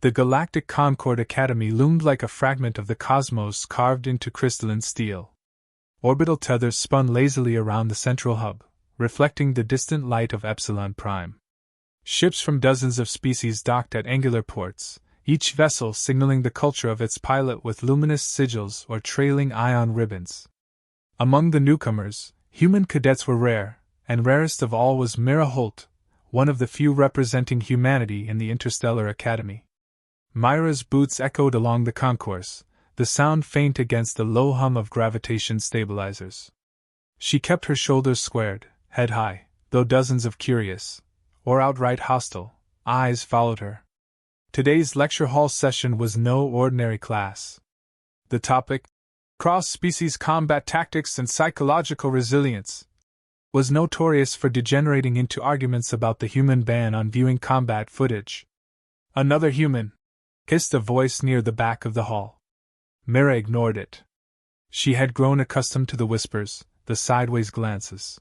The Galactic Concord Academy loomed like a fragment of the cosmos carved into crystalline steel. Orbital tethers spun lazily around the central hub, reflecting the distant light of Epsilon Prime. Ships from dozens of species docked at angular ports, each vessel signaling the culture of its pilot with luminous sigils or trailing ion ribbons. Among the newcomers, human cadets were rare, and rarest of all was Mira Holt, one of the few representing humanity in the Interstellar Academy. Myra's boots echoed along the concourse, the sound faint against the low hum of gravitation stabilizers. She kept her shoulders squared, head high, though dozens of curious, or outright hostile, eyes followed her. Today's lecture hall session was no ordinary class. The topic, Cross-Species Combat Tactics and Psychological Resilience, was notorious for degenerating into arguments about the human ban on viewing combat footage. "Another human," hissed a voice near the back of the hall. Mira ignored it. She had grown accustomed to the whispers, the sideways glances.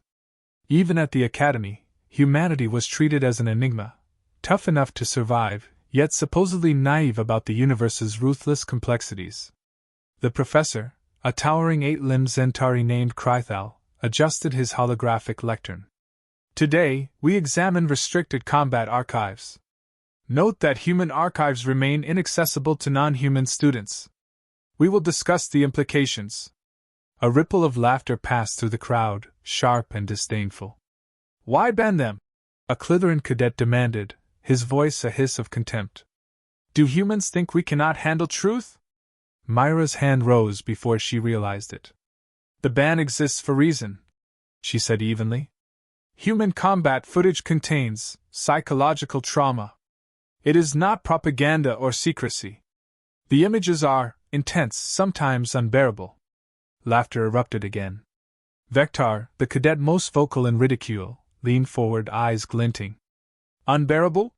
Even at the academy, humanity was treated as an enigma, tough enough to survive, yet supposedly naive about the universe's ruthless complexities. The professor, a towering 8-limbed Centauri named Krythal, adjusted his holographic lectern. "Today, we examine restricted combat archives. Note that human archives remain inaccessible to non-human students. We will discuss the implications." A ripple of laughter passed through the crowd, sharp and disdainful. "Why ban them?" a Clitheran cadet demanded, his voice a hiss of contempt. "Do humans think we cannot handle truth?" Myra's hand rose before she realized it. "The ban exists for reason," she said evenly. "Human combat footage contains psychological trauma. It is not propaganda or secrecy. The images are intense, sometimes unbearable." Laughter erupted again. Vector, the cadet most vocal in ridicule, leaned forward, eyes glinting. "Unbearable?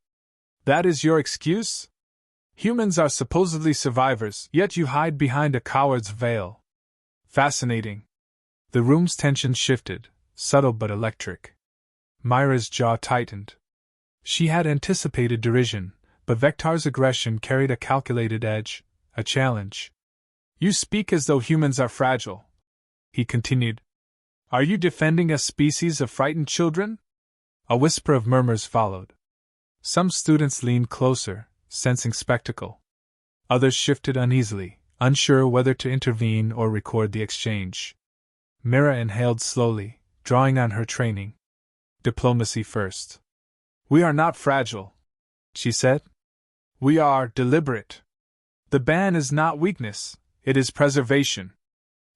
That is your excuse? Humans are supposedly survivors, yet you hide behind a coward's veil. Fascinating." The room's tension shifted, subtle but electric. Myra's jaw tightened. She had anticipated derision, but Vector's aggression carried a calculated edge, a challenge. "You speak as though humans are fragile," he continued. "Are you defending a species of frightened children?" A whisper of murmurs followed. Some students leaned closer, sensing spectacle. Others shifted uneasily, unsure whether to intervene or record the exchange. Mira inhaled slowly, drawing on her training. "Diplomacy first. We are not fragile," she said. "We are deliberate. The ban is not weakness, it is preservation.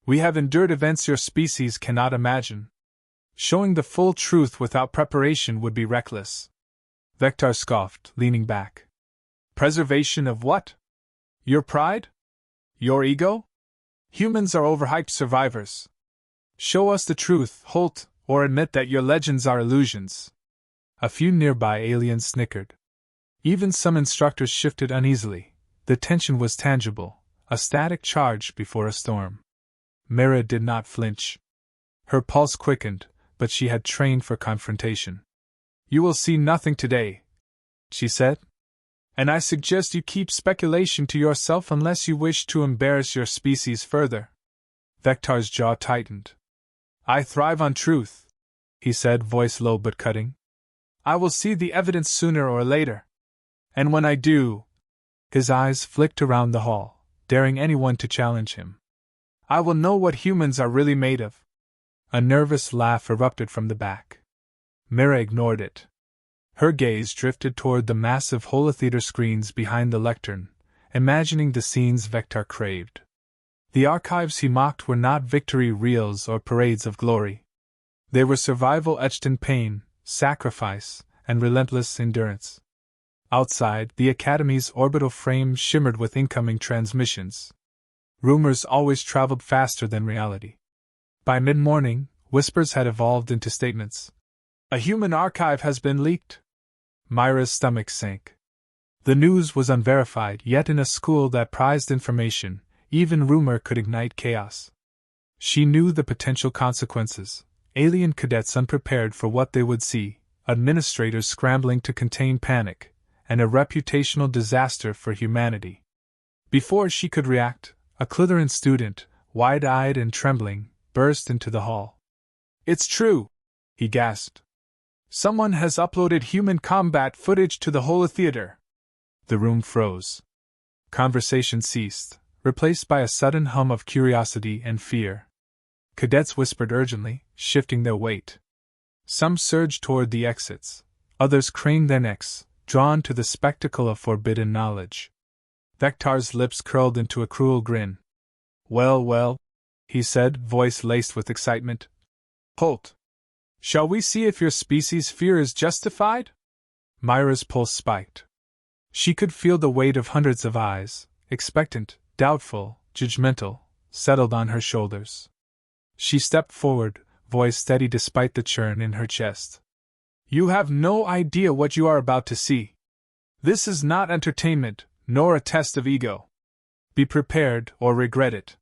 We have endured events your species cannot imagine. Showing the full truth without preparation would be reckless." Vector scoffed, leaning back. "Preservation of what? Your pride? Your ego? Humans are overhyped survivors. Show us the truth, Holt, or admit that your legends are illusions." A few nearby aliens snickered. Even some instructors shifted uneasily. The tension was tangible, a static charge before a storm. Mira did not flinch. Her pulse quickened, but she had trained for confrontation. "You will see nothing today," she said. "And I suggest you keep speculation to yourself unless you wish to embarrass your species further." Vector's jaw tightened. "I thrive on truth," he said, voice low but cutting. "I will see the evidence sooner or later. And when I do—" his eyes flicked around the hall, daring anyone to challenge him. "I will know what humans are really made of." A nervous laugh erupted from the back. Mira ignored it. Her gaze drifted toward the massive holotheater screens behind the lectern, imagining the scenes Vector craved. The archives he mocked were not victory reels or parades of glory. They were survival etched in pain, sacrifice, and relentless endurance. Outside, the Academy's orbital frame shimmered with incoming transmissions. Rumors always traveled faster than reality. By mid-morning, whispers had evolved into statements. "A human archive has been leaked." Myra's stomach sank. The news was unverified, yet in a school that prized information, even rumor could ignite chaos. She knew the potential consequences: alien cadets unprepared for what they would see, administrators scrambling to contain panic, and a reputational disaster for humanity. Before she could react, a Clitheran student, wide-eyed and trembling, burst into the hall. "It's true!" he gasped. "Someone has uploaded human combat footage to the holotheater." The room froze. Conversation ceased, replaced by a sudden hum of curiosity and fear. Cadets whispered urgently, shifting their weight. Some surged toward the exits. Others craned their necks, drawn to the spectacle of forbidden knowledge. Vectar's lips curled into a cruel grin. "Well, well," he said, voice laced with excitement. "Holt. Shall we see if your species' fear is justified?" Myra's pulse spiked. She could feel the weight of hundreds of eyes, expectant, doubtful, judgmental, settled on her shoulders. She stepped forward, voice steady despite the churn in her chest. "You have no idea what you are about to see. This is not entertainment, nor a test of ego. Be prepared or regret it."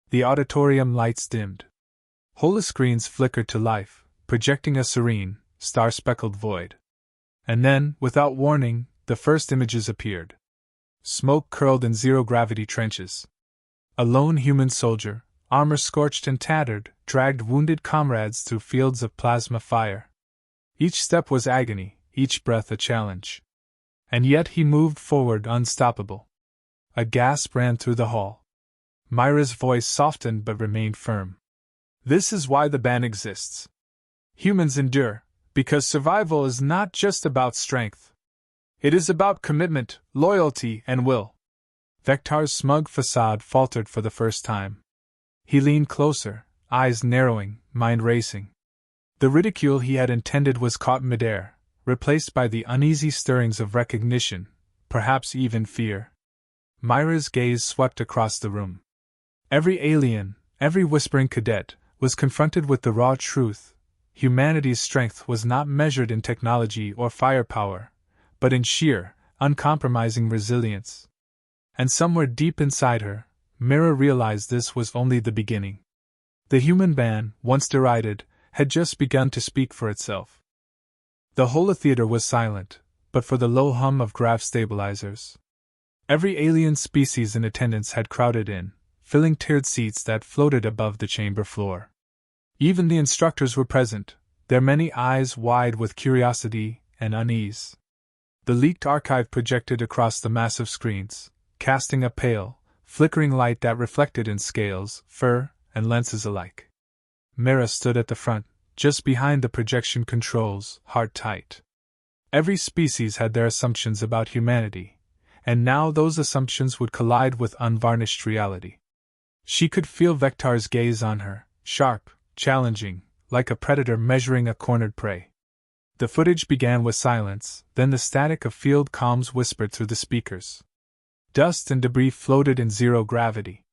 The auditorium lights dimmed. Holoscreens flickered to life, projecting a serene, star-speckled void. And then, without warning, the first images appeared. Smoke curled in zero-gravity trenches. A lone human soldier, armor scorched and tattered, dragged wounded comrades through fields of plasma fire. Each step was agony, each breath a challenge. And yet he moved forward unstoppable. A gasp ran through the hall. Myra's voice softened but remained firm. "This is why the ban exists. Humans endure, because survival is not just about strength. It is about commitment, loyalty, and will." Vectar's smug facade faltered for the first time. He leaned closer, eyes narrowing, mind racing. The ridicule he had intended was caught midair, replaced by the uneasy stirrings of recognition, perhaps even fear. Myra's gaze swept across the room. Every alien, every whispering cadet, was confronted with the raw truth. Humanity's strength was not measured in technology or firepower, but in sheer, uncompromising resilience. And somewhere deep inside her, Mira realized this was only the beginning. The human ban, once derided, had just begun to speak for itself. The holotheater was silent, but for the low hum of grav stabilizers. Every alien species in attendance had crowded in, filling tiered seats that floated above the chamber floor. Even the instructors were present, their many eyes wide with curiosity and unease. The leaked archive projected across the massive screens, casting a pale, flickering light that reflected in scales, fur, and lenses alike. Mira stood at the front, just behind the projection controls, heart tight. Every species had their assumptions about humanity, and now those assumptions would collide with unvarnished reality. She could feel Vectar's gaze on her, sharp, challenging, like a predator measuring a cornered prey. The footage began with silence, then the static of field comms whispered through the speakers. Dust and debris floated in zero gravity.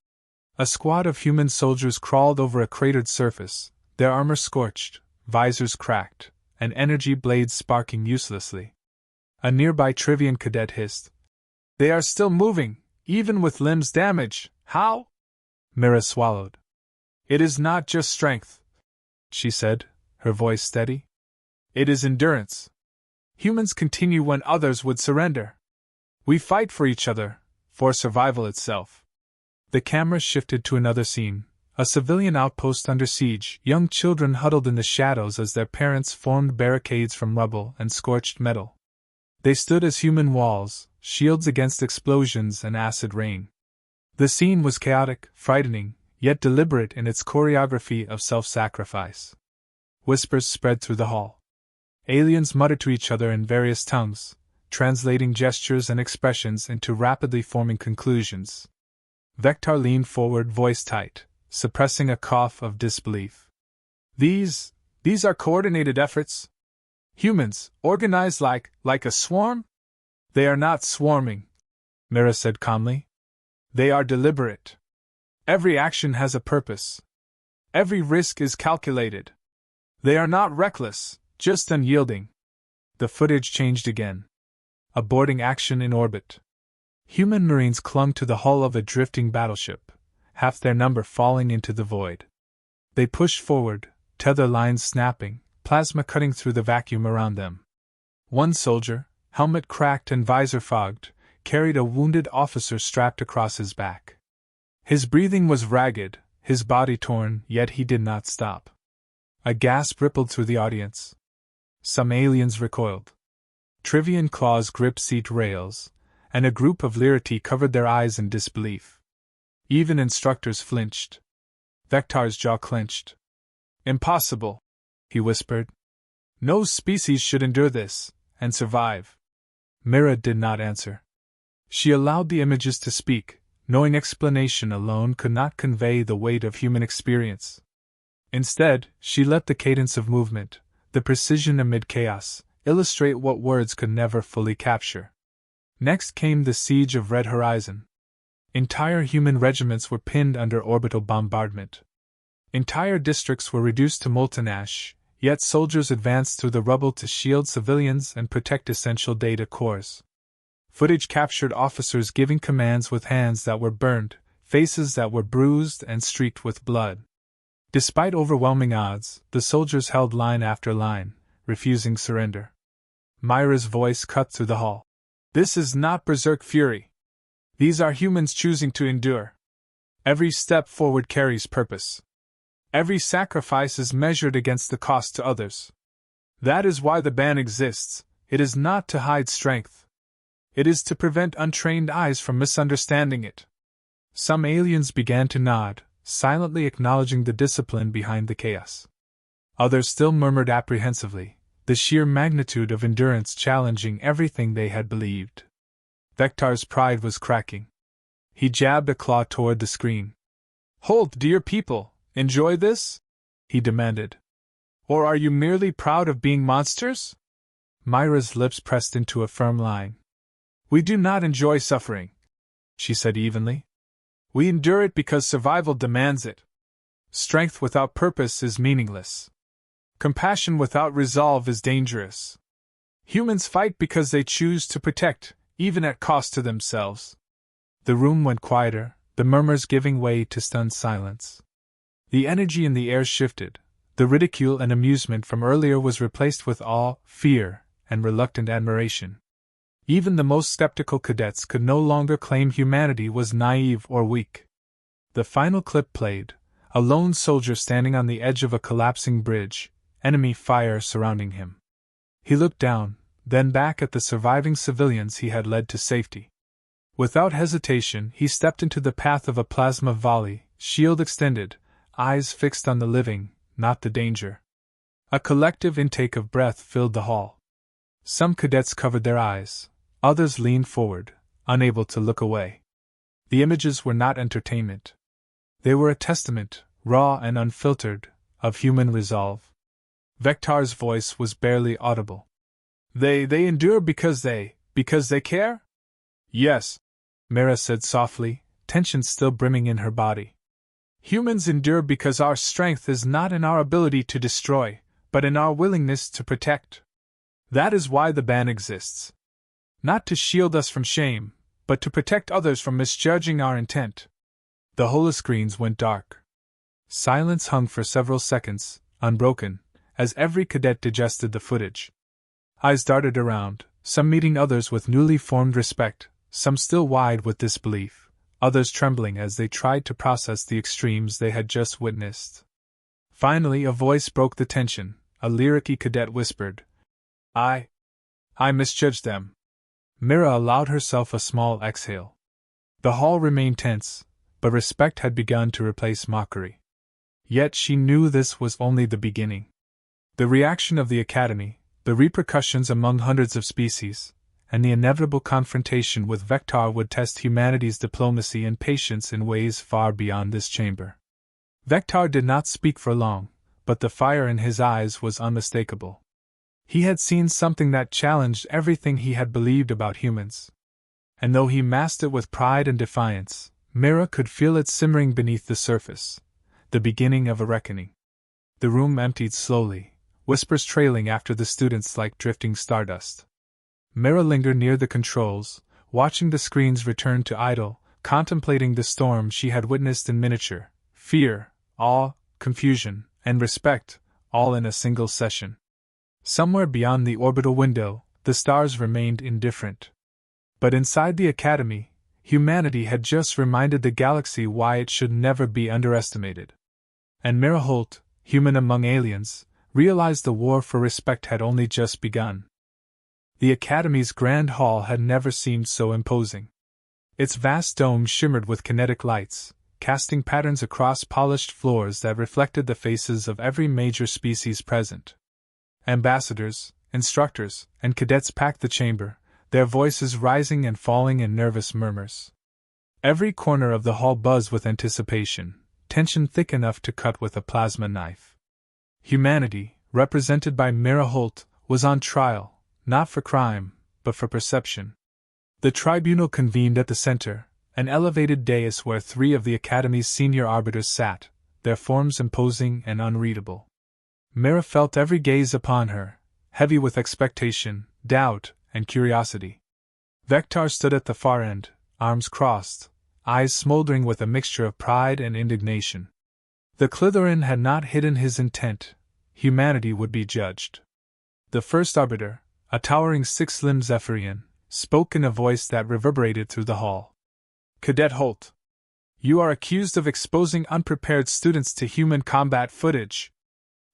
A squad of human soldiers crawled over a cratered surface, their armor scorched, visors cracked, and energy blades sparking uselessly. A nearby Trivian cadet hissed, "They are still moving, even with limbs damaged. How?" Mira swallowed. "It is not just strength," she said, her voice steady. "It is endurance. Humans continue when others would surrender. We fight for each other, for survival itself." The camera shifted to another scene, a civilian outpost under siege, young children huddled in the shadows as their parents formed barricades from rubble and scorched metal. They stood as human walls, shields against explosions and acid rain. The scene was chaotic, frightening, yet deliberate in its choreography of self-sacrifice. Whispers spread through the hall. Aliens muttered to each other in various tongues, translating gestures and expressions into rapidly forming conclusions. Vectar leaned forward, voice tight, suppressing a cough of disbelief. These are coordinated efforts? Humans, organized like a swarm? They are not swarming," Mira said calmly. "They are deliberate. Every action has a purpose. Every risk is calculated. They are not reckless, just unyielding." The footage changed again. A boarding action in orbit. Human Marines clung to the hull of a drifting battleship, half their number falling into the void. They pushed forward, tether lines snapping, plasma cutting through the vacuum around them. One soldier, helmet cracked and visor fogged, carried a wounded officer strapped across his back. His breathing was ragged, his body torn, yet he did not stop. A gasp rippled through the audience. Some aliens recoiled. Trivian claws gripped seat rails, and a group of lyrati covered their eyes in disbelief. Even instructors flinched. Vectar's jaw clenched. "Impossible," he whispered. "No species should endure this, and survive." Mira did not answer. She allowed the images to speak, knowing explanation alone could not convey the weight of human experience. Instead, she let the cadence of movement, the precision amid chaos, illustrate what words could never fully capture. Next came the siege of Red Horizon. Entire human regiments were pinned under orbital bombardment. Entire districts were reduced to molten ash, yet soldiers advanced through the rubble to shield civilians and protect essential data cores. Footage captured officers giving commands with hands that were burned, faces that were bruised and streaked with blood. Despite overwhelming odds, the soldiers held line after line, refusing surrender. Myra's voice cut through the hall. "This is not berserk fury. These are humans choosing to endure. Every step forward carries purpose. Every sacrifice is measured against the cost to others. That is why the ban exists. It is not to hide strength. It is to prevent untrained eyes from misunderstanding it." Some aliens began to nod, silently acknowledging the discipline behind the chaos. Others still murmured apprehensively, the sheer magnitude of endurance challenging everything they had believed. Vectar's pride was cracking. He jabbed a claw toward the screen. "Hold, dear people, enjoy this?" he demanded. "Or are you merely proud of being monsters?" Myra's lips pressed into a firm line. "We do not enjoy suffering," she said evenly. "We endure it because survival demands it. Strength without purpose is meaningless. Compassion without resolve is dangerous. Humans fight because they choose to protect, even at cost to themselves." The room went quieter, the murmurs giving way to stunned silence. The energy in the air shifted. The ridicule and amusement from earlier was replaced with awe, fear, and reluctant admiration. Even the most skeptical cadets could no longer claim humanity was naive or weak. The final clip played, a lone soldier standing on the edge of a collapsing bridge, enemy fire surrounding him. He looked down, then back at the surviving civilians he had led to safety. Without hesitation, he stepped into the path of a plasma volley, shield extended, eyes fixed on the living, not the danger. A collective intake of breath filled the hall. Some cadets covered their eyes, others leaned forward, unable to look away. The images were not entertainment. They were a testament, raw and unfiltered, of human resolve. Vectar's voice was barely audible. They endure because they care?" "Yes," Mira said softly, tension still brimming in her body. "Humans endure because our strength is not in our ability to destroy, but in our willingness to protect. That is why the ban exists. Not to shield us from shame, but to protect others from misjudging our intent." The holoscreens went dark. Silence hung for several seconds, unbroken, as every cadet digested the footage. Eyes darted around, some meeting others with newly formed respect, some still wide with disbelief, others trembling as they tried to process the extremes they had just witnessed. Finally, a voice broke the tension. A lyric-y cadet whispered, I misjudged them." Mira allowed herself a small exhale. The hall remained tense, but respect had begun to replace mockery. Yet she knew this was only the beginning. The reaction of the Academy, the repercussions among hundreds of species, and the inevitable confrontation with Vectar would test humanity's diplomacy and patience in ways far beyond this chamber. Vectar did not speak for long, but the fire in his eyes was unmistakable. He had seen something that challenged everything he had believed about humans. And though he masked it with pride and defiance, Mira could feel it simmering beneath the surface, the beginning of a reckoning. The room emptied slowly, whispers trailing after the students like drifting stardust. Mira lingered near the controls, watching the screens return to idle, contemplating the storm she had witnessed in miniature: fear, awe, confusion, and respect, all in a single session. Somewhere beyond the orbital window, the stars remained indifferent. But inside the Academy, humanity had just reminded the galaxy why it should never be underestimated. And Mira Holt, human among aliens, realized the war for respect had only just begun. The Academy's Grand Hall had never seemed so imposing. Its vast dome shimmered with kinetic lights, casting patterns across polished floors that reflected the faces of every major species present. Ambassadors, instructors, and cadets packed the chamber, their voices rising and falling in nervous murmurs. Every corner of the hall buzzed with anticipation, tension thick enough to cut with a plasma knife. Humanity, represented by Mira Holt, was on trial, not for crime, but for perception. The tribunal convened at the center, an elevated dais where 3 of the Academy's senior arbiters sat, their forms imposing and unreadable. Mira felt every gaze upon her, heavy with expectation, doubt, and curiosity. Vector stood at the far end, arms crossed, eyes smoldering with a mixture of pride and indignation. The Clitheran had not hidden his intent. Humanity would be judged. The first arbiter, a towering 6-limbed Zephyrian, spoke in a voice that reverberated through the hall. Cadet Holt, you are accused of exposing unprepared students to human combat footage.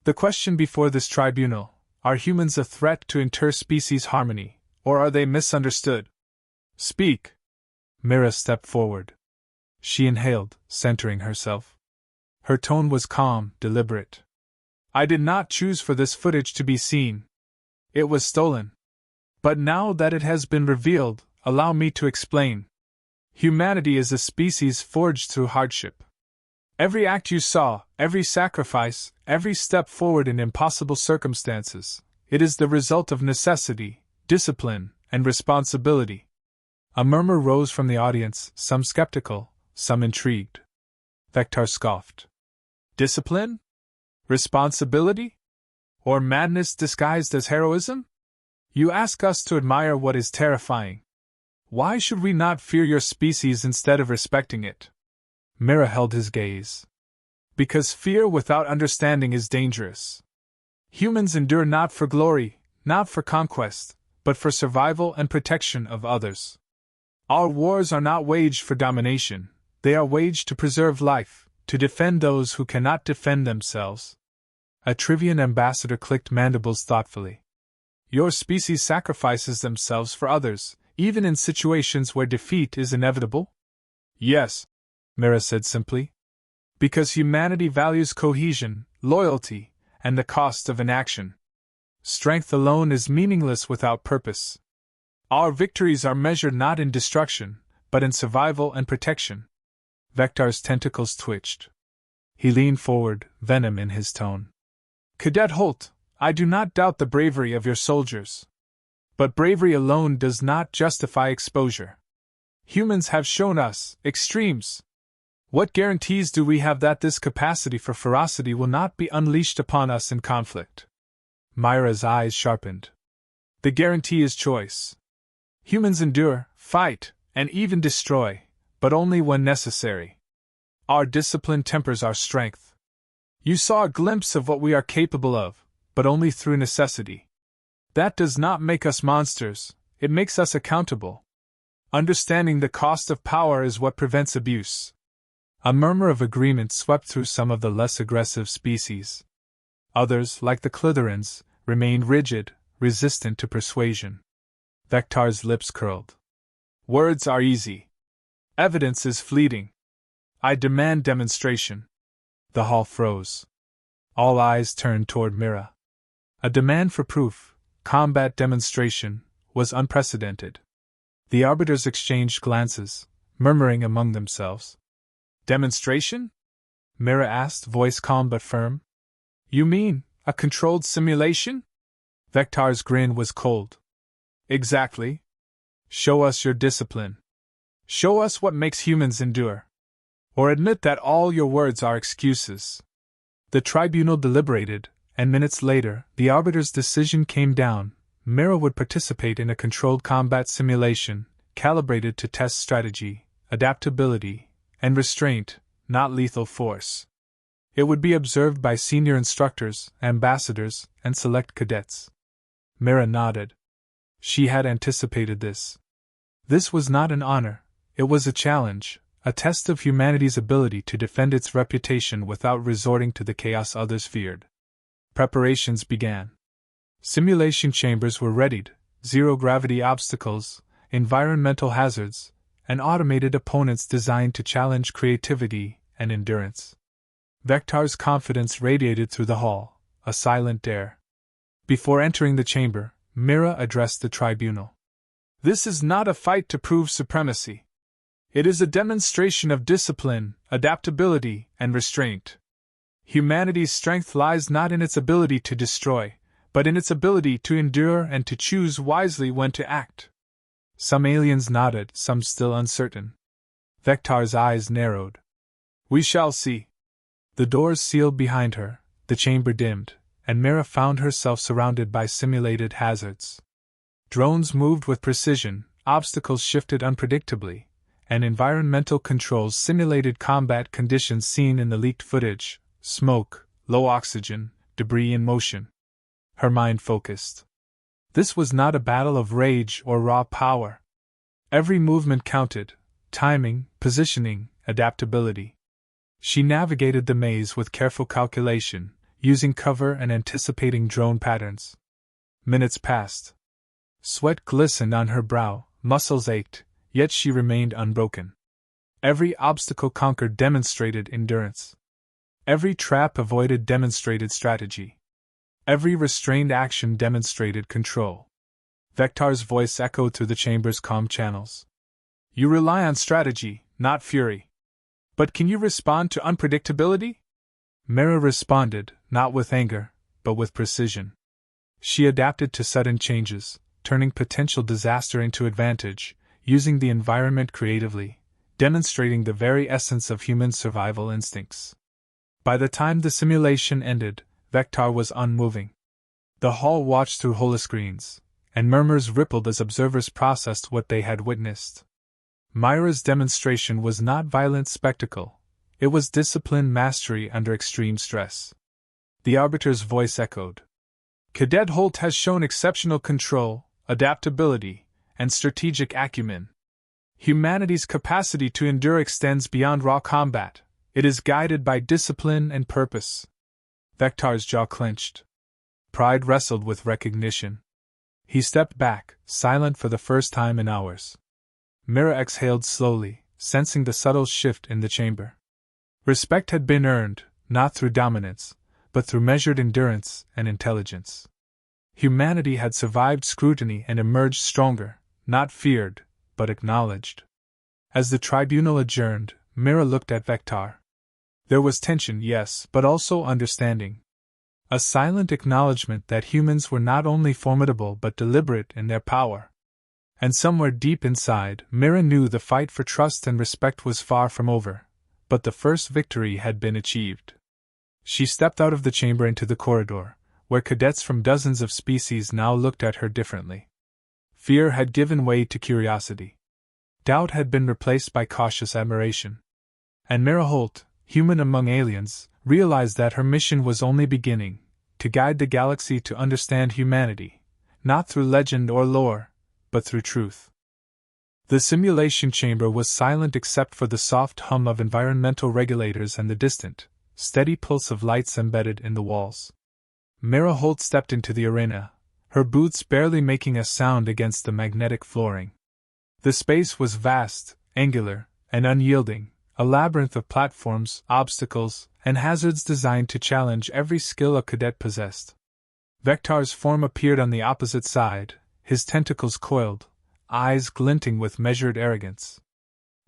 The question before this tribunal, are humans a threat to interspecies harmony, or are they misunderstood? Speak. Mira stepped forward. She inhaled, centering herself. Her tone was calm, deliberate. I did not choose for this footage to be seen. It was stolen. But now that it has been revealed, allow me to explain. Humanity is a species forged through hardship. Every act you saw, every sacrifice, every step forward in impossible circumstances, it is the result of necessity, discipline, and responsibility. A murmur rose from the audience, some skeptical, some intrigued. Vector scoffed. Discipline? Responsibility? Or madness disguised as heroism? You ask us to admire what is terrifying. Why should we not fear your species instead of respecting it? Mira held his gaze. Because fear without understanding is dangerous. Humans endure not for glory, not for conquest, but for survival and protection of others. Our wars are not waged for domination, they are waged to preserve life, to defend those who cannot defend themselves. A Trivian ambassador clicked mandibles thoughtfully. Your species sacrifices themselves for others, even in situations where defeat is inevitable? Yes, Mira said simply. Because humanity values cohesion, loyalty, and the cost of inaction. Strength alone is meaningless without purpose. Our victories are measured not in destruction, but in survival and protection. Vector's tentacles twitched. He leaned forward, venom in his tone. Cadet Holt, I do not doubt the bravery of your soldiers. But bravery alone does not justify exposure. Humans have shown us extremes. What guarantees do we have that this capacity for ferocity will not be unleashed upon us in conflict? Myra's eyes sharpened. The guarantee is choice. Humans endure, fight, and even destroy, but only when necessary. Our discipline tempers our strength. You saw a glimpse of what we are capable of, but only through necessity. That does not make us monsters, it makes us accountable. Understanding the cost of power is what prevents abuse. A murmur of agreement swept through some of the less aggressive species. Others, like the Clitherans, remained rigid, resistant to persuasion. Vector's lips curled. Words are easy. Evidence is fleeting. I demand demonstration. The hall froze. All eyes turned toward Mira. A demand for proof, combat demonstration, was unprecedented. The arbiters exchanged glances, murmuring among themselves. Demonstration? Mira asked, voice calm but firm. You mean, a controlled simulation? Vector's grin was cold. Exactly. Show us your discipline. Show us what makes humans endure. Or admit that all your words are excuses. The tribunal deliberated, and minutes later, the arbiter's decision came down. Mira would participate in a controlled combat simulation, calibrated to test strategy, adaptability, and restraint, not lethal force. It would be observed by senior instructors, ambassadors, and select cadets. Mira nodded. She had anticipated this. This was not an honor, it was a challenge, a test of humanity's ability to defend its reputation without resorting to the chaos others feared. Preparations began. Simulation chambers were readied, zero-gravity obstacles, environmental hazards, and automated opponents designed to challenge creativity and endurance. Vectar's confidence radiated through the hall, a silent dare. Before entering the chamber, Mira addressed the tribunal. "This is not a fight to prove supremacy. It is a demonstration of discipline, adaptability, and restraint. Humanity's strength lies not in its ability to destroy, but in its ability to endure and to choose wisely when to act." Some aliens nodded, some still uncertain. Vectar's eyes narrowed. "We shall see." The doors sealed behind her, the chamber dimmed, and Mira found herself surrounded by simulated hazards. Drones moved with precision, obstacles shifted unpredictably, and environmental controls simulated combat conditions seen in the leaked footage: smoke, low oxygen, debris in motion. Her mind focused. This was not a battle of rage or raw power. Every movement counted: timing, positioning, adaptability. She navigated the maze with careful calculation, using cover and anticipating drone patterns. Minutes passed. Sweat glistened on her brow, muscles ached, yet she remained unbroken. Every obstacle conquered demonstrated endurance. Every trap avoided demonstrated strategy. Every restrained action demonstrated control. Vectar's voice echoed through the chamber's calm channels. "You rely on strategy, not fury. But can you respond to unpredictability?" Mira responded, not with anger, but with precision. She adapted to sudden changes, turning potential disaster into advantage, using the environment creatively, demonstrating the very essence of human survival instincts. By the time the simulation ended, Vectar was unmoving. The hall watched through holoscreens, and murmurs rippled as observers processed what they had witnessed. Myra's demonstration was not violent spectacle, it was disciplined mastery under extreme stress. The arbiter's voice echoed. "Cadet Holt has shown exceptional control, adaptability, and strategic acumen. Humanity's capacity to endure extends beyond raw combat, it is guided by discipline and purpose." Vectar's jaw clenched. Pride wrestled with recognition. He stepped back, silent for the first time in hours. Mira exhaled slowly, sensing the subtle shift in the chamber. Respect had been earned, not through dominance, but through measured endurance and intelligence. Humanity had survived scrutiny and emerged stronger, not feared, but acknowledged. As the tribunal adjourned, Mira looked at Vectar. There was tension, yes, but also understanding. A silent acknowledgement that humans were not only formidable but deliberate in their power. And somewhere deep inside, Mira knew the fight for trust and respect was far from over, but the first victory had been achieved. She stepped out of the chamber into the corridor, where cadets from dozens of species now looked at her differently. Fear had given way to curiosity. Doubt had been replaced by cautious admiration. And Mira Holt, human among aliens, realized that her mission was only beginning, to guide the galaxy to understand humanity, not through legend or lore, but through truth. The simulation chamber was silent except for the soft hum of environmental regulators and the distant, steady pulse of lights embedded in the walls. Mira Holt stepped into the arena, her boots barely making a sound against the magnetic flooring. The space was vast, angular, and unyielding, a labyrinth of platforms, obstacles, and hazards designed to challenge every skill a cadet possessed. Vectar's form appeared on the opposite side, his tentacles coiled, eyes glinting with measured arrogance.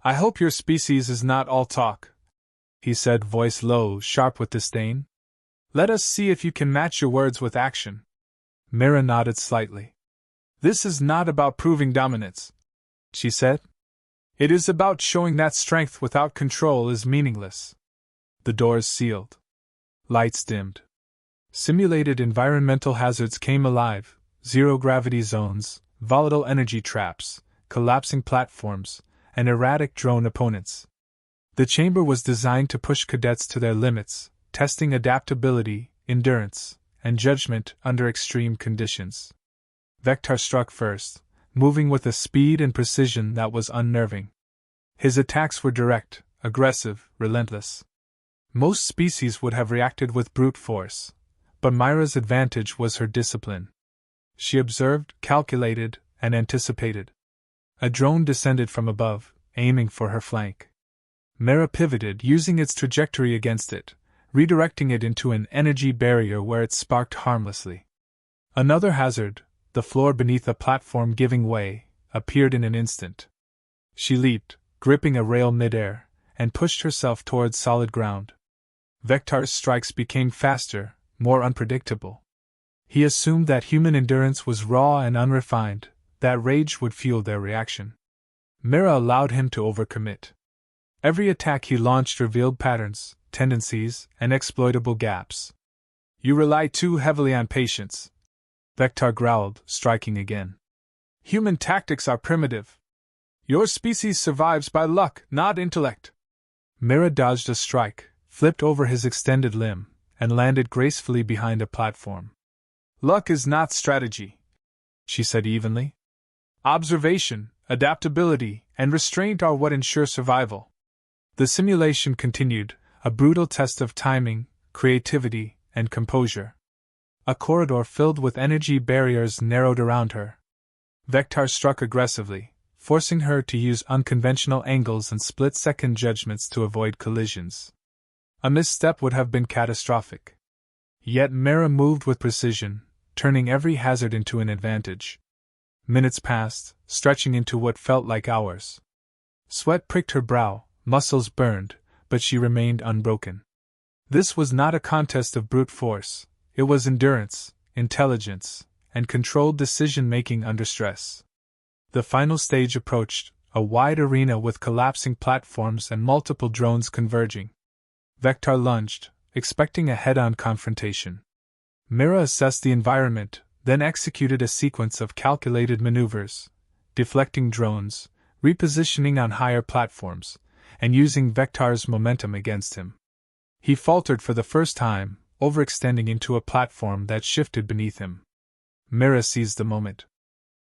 "I hope your species is not all talk," he said, voice low, sharp with disdain. "Let us see if you can match your words with action." Mira nodded slightly. "This is not about proving dominance," she said. "It is about showing that strength without control is meaningless." The doors sealed. Lights dimmed. Simulated environmental hazards came alive: zero-gravity zones, volatile energy traps, collapsing platforms, and erratic drone opponents. The chamber was designed to push cadets to their limits, testing adaptability, endurance, and judgment under extreme conditions. Vector struck first, moving with a speed and precision that was unnerving. His attacks were direct, aggressive, relentless. Most species would have reacted with brute force, but Myra's advantage was her discipline. She observed, calculated, and anticipated. A drone descended from above, aiming for her flank. Myra pivoted, using its trajectory against it, redirecting it into an energy barrier where it sparked harmlessly. Another hazard, the floor beneath a platform giving way, appeared in an instant. She leaped, gripping a rail midair, and pushed herself towards solid ground. Vector's strikes became faster, more unpredictable. He assumed that human endurance was raw and unrefined, that rage would fuel their reaction. Myra allowed him to overcommit. Every attack he launched revealed patterns, tendencies, and exploitable gaps. "You rely too heavily on patience," Vector growled, striking again. "Human tactics are primitive. Your species survives by luck, not intellect." Myra dodged a strike, flipped over his extended limb, and landed gracefully behind a platform. "Luck is not strategy," she said evenly. "Observation, adaptability, and restraint are what ensure survival." The simulation continued, a brutal test of timing, creativity, and composure. A corridor filled with energy barriers narrowed around her. Vector struck aggressively, forcing her to use unconventional angles and split-second judgments to avoid collisions. A misstep would have been catastrophic. Yet Myra moved with precision, turning every hazard into an advantage. Minutes passed, stretching into what felt like hours. Sweat pricked her brow, muscles burned, but she remained unbroken. This was not a contest of brute force, it was endurance, intelligence, and controlled decision-making under stress. The final stage approached, a wide arena with collapsing platforms and multiple drones converging. Vector lunged, expecting a head-on confrontation. Myra assessed the environment, then executed a sequence of calculated maneuvers, deflecting drones, repositioning on higher platforms, and using Vector's momentum against him. He faltered for the first time, overextending into a platform that shifted beneath him. Myra seized the moment.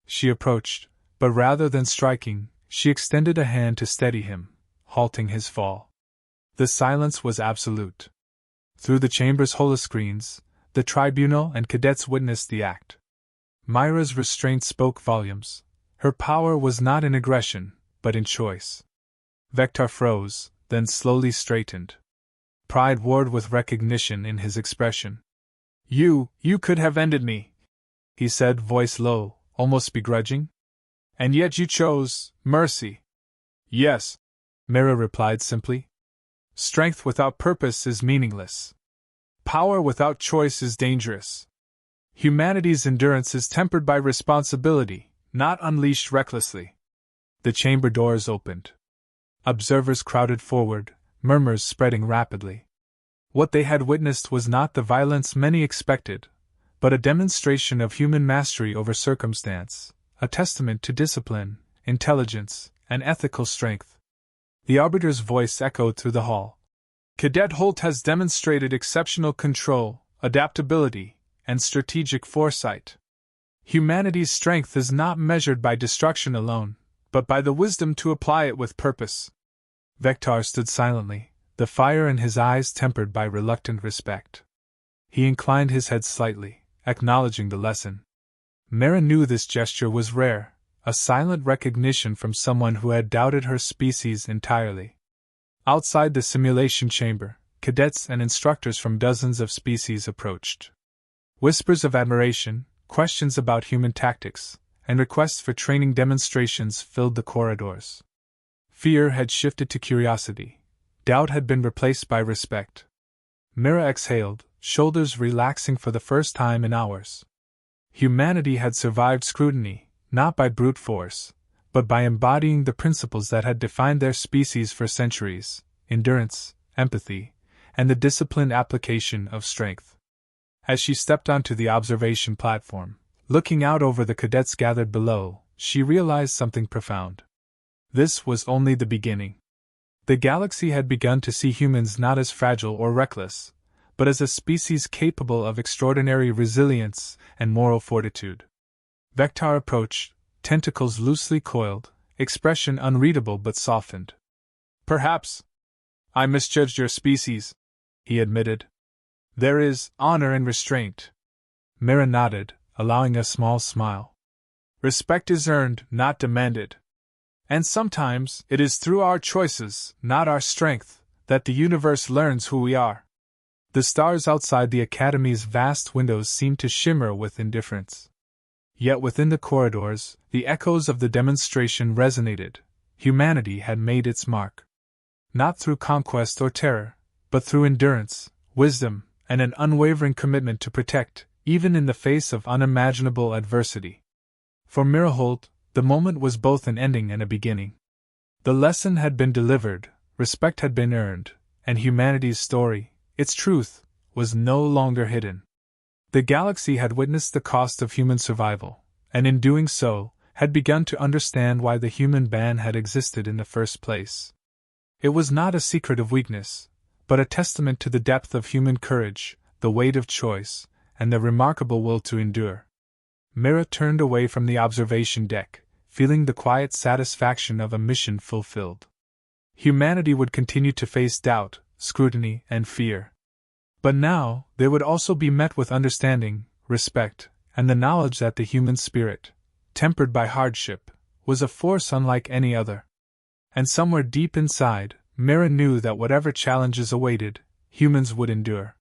She approached, but rather than striking, she extended a hand to steady him, halting his fall. The silence was absolute. Through the chamber's holoscreens, the tribunal and cadets witnessed the act. Myra's restraint spoke volumes. Her power was not in aggression, but in choice. Vector froze, then slowly straightened. Pride warred with recognition in his expression. You could have ended me," he said, voice low, almost begrudging. "And yet you chose mercy." "Yes," Myra replied simply. "Strength without purpose is meaningless. Power without choice is dangerous. Humanity's endurance is tempered by responsibility, not unleashed recklessly." The chamber doors opened. Observers crowded forward, murmurs spreading rapidly. What they had witnessed was not the violence many expected, but a demonstration of human mastery over circumstance, a testament to discipline, intelligence, and ethical strength. The arbiter's voice echoed through the hall. "Cadet Holt has demonstrated exceptional control, adaptability, and strategic foresight. Humanity's strength is not measured by destruction alone, but by the wisdom to apply it with purpose." Vector stood silently, the fire in his eyes tempered by reluctant respect. He inclined his head slightly, acknowledging the lesson. Myra knew this gesture was rare, a silent recognition from someone who had doubted her species entirely. Outside the simulation chamber, cadets and instructors from dozens of species approached. Whispers of admiration, questions about human tactics, and requests for training demonstrations filled the corridors. Fear had shifted to curiosity. Doubt had been replaced by respect. Myra exhaled, shoulders relaxing for the first time in hours. Humanity had survived scrutiny, not by brute force, but by embodying the principles that had defined their species for centuries: endurance, empathy, and the disciplined application of strength. As she stepped onto the observation platform, looking out over the cadets gathered below, she realized something profound. This was only the beginning. The galaxy had begun to see humans not as fragile or reckless, but as a species capable of extraordinary resilience and moral fortitude. Vector approached, tentacles loosely coiled, expression unreadable but softened. Perhaps I misjudged your species, he admitted. There is honor in restraint. Mira nodded, allowing a small smile. Respect is earned, not demanded. And sometimes it is through our choices, not our strength, that the universe learns who we are. The stars outside the Academy's vast windows seemed to shimmer with indifference. Yet within the corridors, the echoes of the demonstration resonated. Humanity had made its mark. Not through conquest or terror, but through endurance, wisdom, and an unwavering commitment to protect, even in the face of unimaginable adversity. For Mirahold, the moment was both an ending and a beginning. The lesson had been delivered, respect had been earned, and humanity's story, its truth, was no longer hidden. The galaxy had witnessed the cost of human survival, and in doing so, had begun to understand why the human ban had existed in the first place. It was not a secret of weakness, but a testament to the depth of human courage, the weight of choice, and the remarkable will to endure. Mira turned away from the observation deck, feeling the quiet satisfaction of a mission fulfilled. Humanity would continue to face doubt, scrutiny, and fear. But now, they would also be met with understanding, respect, and the knowledge that the human spirit, tempered by hardship, was a force unlike any other. And somewhere deep inside, Mira knew that whatever challenges awaited, humans would endure.